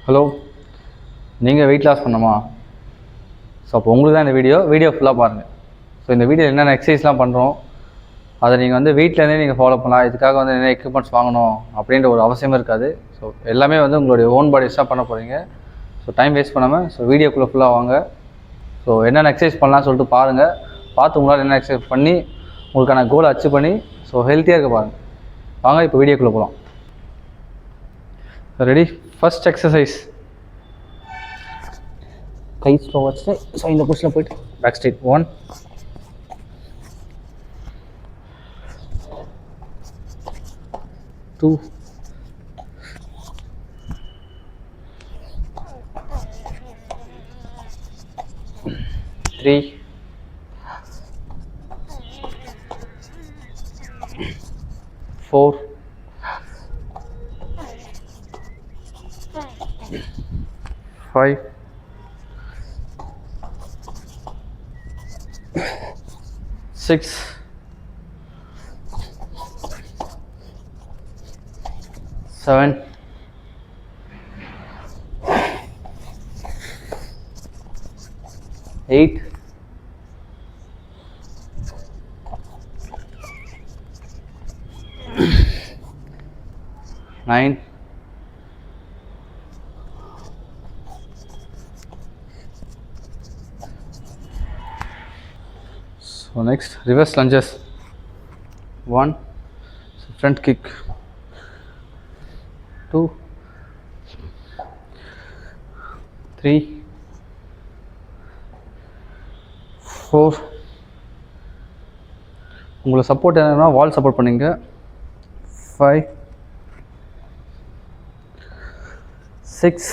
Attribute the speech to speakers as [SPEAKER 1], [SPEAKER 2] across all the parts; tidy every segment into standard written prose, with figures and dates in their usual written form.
[SPEAKER 1] Hello, நீங்கள் weight loss பண்ணணுமா? So அப்போ உங்களுக்கு தான் இந்த வீடியோ ஃபுல்லாக பாருங்கள். ஸோ இந்த வீடியோ என்னென்ன எக்ஸசைஸ்லாம் பண்ணுறோம், அதை நீங்கள் வீட்டிலேருந்தே நீங்கள் ஃபாலோ பண்ணலாம். இதுக்காக என்ன எக்யூப்மெண்ட்ஸ் வாங்கணும் அப்படின்ற ஒரு அவசியமே இருக்காது. ஸோ எல்லாமே உங்களுடைய ஓன் பாடிஸ் தான் பண்ண போகிறீங்க. ஸோ டைம் வேஸ்ட் பண்ணாமல் வீடியோக்குள்ளே ஃபுல்லாக வாங்க. ஸோ என்னென்ன எக்ஸசைஸ் பண்ணலாம்னு சொல்லிட்டு பாருங்கள். பார்த்து உங்களால் என்ன எக்ஸசைஸ் பண்ணி உங்களுக்கான கோலை அச்சீவ் பண்ணி ஹெல்த்தியாக இருக்க பாருங்கள். வாங்க இப்போ வீடியோக்குள்ளே போகலாம். ரெடி? ஃபர்ஸ்ட் எக்ஸசைஸ், கை ஸ்லோ வச்சுட்டு ஸோ இந்த பொசிஷனில் போய்ட்டு back straight. 1 2 3 4 5 6 7 8 9 So next, reverse lunges. 1 front kick, 2 3 4 உங்களுக்கு சப்போர்ட் என்னன்னா வால் சப்போர்ட் பண்ணிங்க. 5 6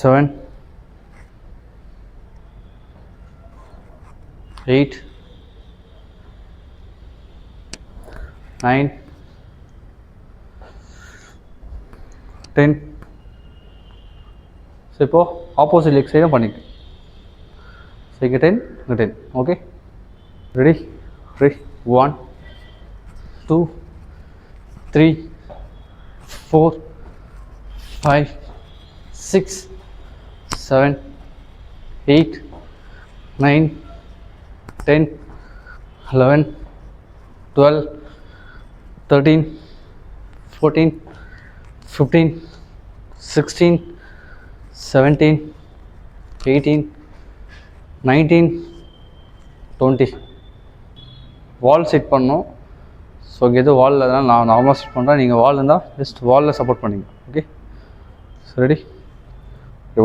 [SPEAKER 1] 7 8 9 10. ஸோ இப்போது ஆப்போசிட் லெக் சைடும் பண்ணிக்க. ஸோ இங்கே 10 இங்கே 10. Okay, ready? 1 2 3 4 5 6 7 8 9 10 11 12 13 14 15 16 17 18 19 20. வால் செட் பண்ணணும். ஸோ இங்கே எதுவும் வால் இல்லைனா நான் நார்மலாக செட் பண்ணுறேன். நீங்கள் வால் இருந்தால் ஜஸ்ட் வாலில் சப்போர்ட் பண்ணிங்க. Okay, so ready?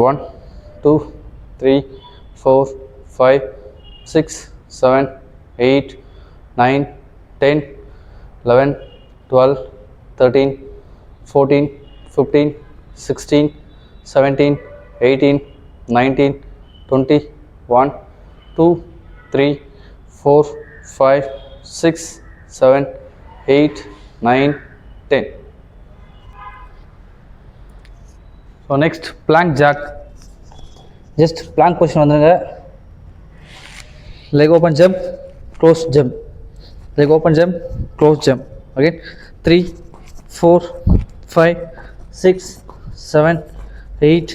[SPEAKER 1] 1 2 3 4 5 6 7 8 9 10 11 12 13 14 15 16 17 18 19 20 1 2 3 4 5 6 7 8 9 10. So next plank jack. Just plank position வந்துடுங்க. leg open jump, close jump, leg open jump, close jump. Again 3 4 5 6 7 8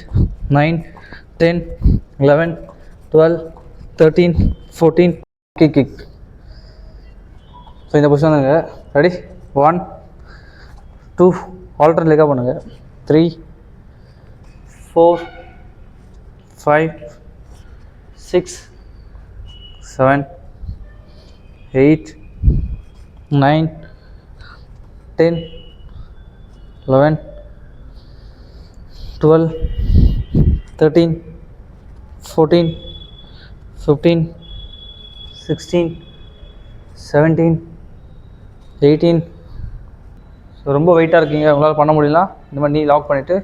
[SPEAKER 1] 9 10 11 12 13 14 kick. So இந்த பொசிஷன் வந்துங்க. ரெடி? 1 2 ஆல்டர் லெக்காக பண்ணுங்க. 3 4 5 6 7 8 9 10 11 12 13 14 15 16 17 18. ஸோ ரொம்ப வெயிட்டாக இருக்கீங்க, உங்களால் பண்ண முடியல, இந்த மாதிரி நீ லாக் பண்ணிவிட்டு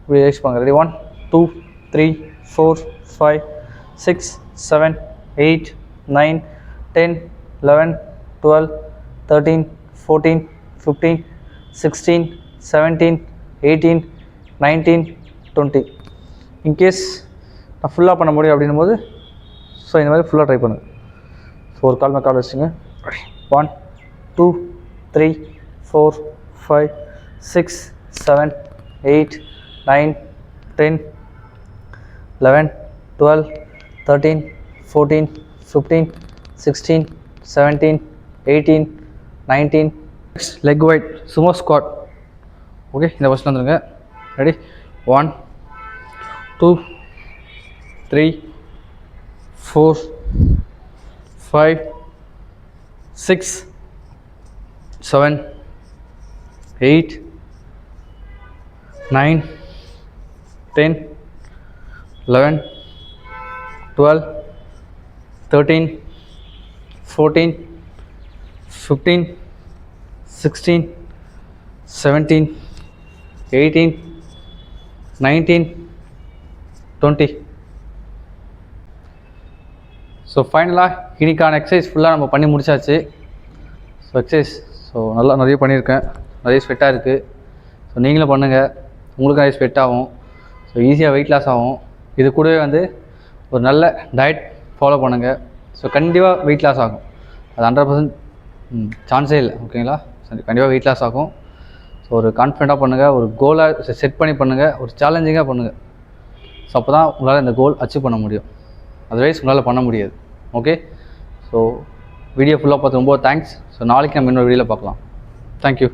[SPEAKER 1] இப்படி ரைஸ் பண்ணுங்க. ரெடி? 1 2 3 4 5 6 7 8 9 10 11 12 13 14 15 16 17 18 19 20. இன்கேஸ் நான் ஃபுல்லாக பண்ண முடியும் அப்படின்னும் போது ஸோ இந்த மாதிரி ஃபுல்லாக ட்ரை பண்ணுங்கள். ஸோ ஒரு கால் மேலே கால் வச்சுங்க. 1 2 3 4 5 6 7 8 9 10 11 12 13 14 15 16 17 18 19. Next leg wide sumo squat. Okay, இந்த ஃபஸ்ட் வந்துருங்க. ரெடி? 1 2 3 4 5 6 7 8 9 10 11 12 13 14 15 16 17 18 19 20. ஸோ ஃபைனலாக இன்னைக்கான எக்ஸசைஸ் ஃபுல்லாக நம்ம பண்ணி முடிச்சாச்சு. ஸோ எக்ஸசைஸ் நல்லா நிறைய பண்ணியிருக்கேன், நிறைய ஸ்வெட்டாக இருக்குது. ஸோ நீங்களும் பண்ணுங்கள், உங்களுக்கு நிறைய ஸ்வெட் ஆகும். ஸோ ஈஸியாக வெயிட் லாஸ் ஆகும். இது கூடவே வந்து ஒரு நல்ல டயட் ஃபாலோ பண்ணுங்கள். ஸோ கண்டிப்பாக வெயிட் லாஸ் ஆகும், அது 100% சான்ஸே இல்லை. ஓகேங்களா? கண்டிப்பாக வெயிட் லாஸ் ஆகும். ஸோ ஒரு கான்ஃபிடண்ட்டாக பண்ணுங்கள், ஒரு கோலை செட் பண்ணி பண்ணுங்கள், ஒரு சேலஞ்சிங்காக பண்ணுங்கள். ஸோ அப்போ தான் உங்களால் இந்த கோல் அச்சீவ் பண்ண முடியும், அதர்வைஸ் உங்களால் பண்ண முடியாது. ஓகே, ஸோ வீடியோ ஃபுல்லாக பார்த்து ரொம்ப தேங்க்ஸ். ஸோ நாளைக்கு நம்ம இன்னொரு வீடியோவில் பார்க்கலாம். தேங்க்யூ.